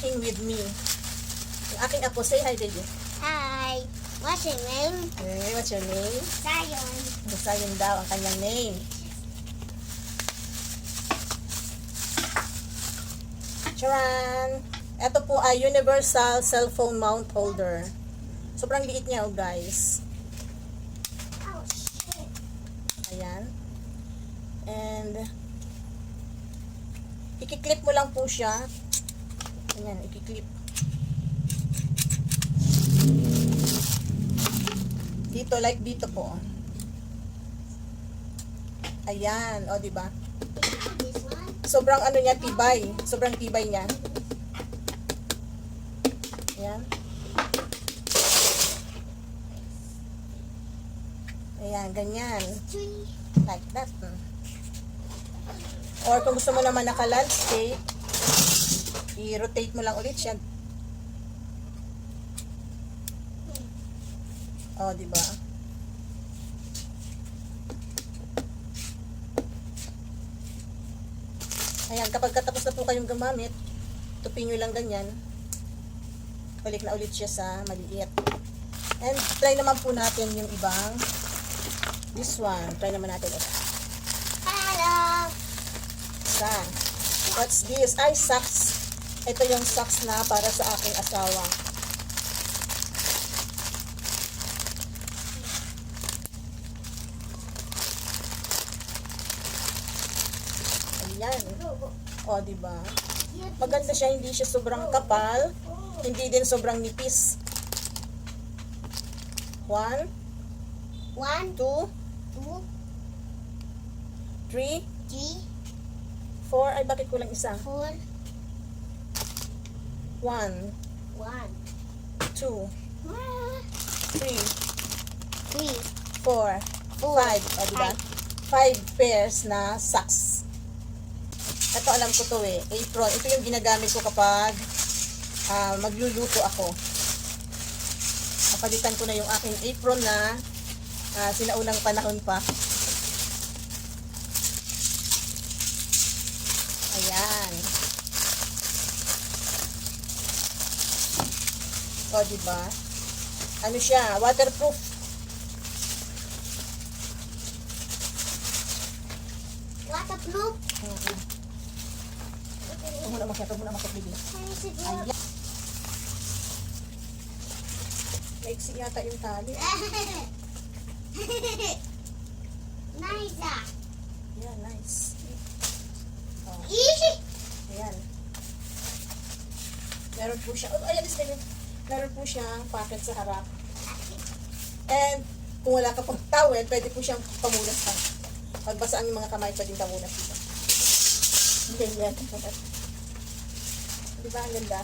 working with me. Yung aking apo, say hi, baby. Hi. What's your name? Okay, what's your name? Zion. Zion daw ang kanyang name. Charan! Ito po ay universal cellphone mount holder. Sobrang liit niya, oh, guys. Oh, shit. Ayan. And ikiklip mo lang po siya. Ayan, ikiklip. Dito, like dito po. Ayan, o, diba? This one? Sobrang ano niya, tibay. Sobrang tibay niya. Ayan. Ayan, ganyan. Three. Like that. Or kung gusto mo naman naka-landscape, i-rotate mo lang ulit siya. Oh, di ba? Ayan, kapag katapos na po kayong gumamit, tupin nyo lang ganyan. Balik na ulit siya sa maliit. And try naman po natin yung ibang, this one. Try naman natin ito. Hello. Isa. What's this? Ay, socks. Ito yung socks na para sa aking asawa. Ayan. O, diba? Maganda siya, hindi siya sobrang kapal. Hindi din sobrang nipis. 1, 1, 2, 2, 3, 3, 4. Ay, bakit kulang isa? 4, 1, 1, 2, 3, 3, 4, 5. O, diba? 5 pairs na socks. Ito, alam ko to eh. Apron. Ito yung ginagamit ko kapag magluluto ako. Napalitan ko na yung aking apron na sinaunang panahon pa. Ayan. O, diba? Ano siya? Waterproof. waterproof. Ito muna makiat, baby. Ayan. Maiksi yata yung tali. Nice. Ayan, nice. Oh, Easy. ayan. Meron po siya. Oh, ayan, baby. Meron po siyang pocket sa harap. And kung wala ka pang towel, pwede po siyang pamunas pa. Pagbasa ang mga kamay, pwedeng pamunas dito. Ganyan. Diba ang ganda?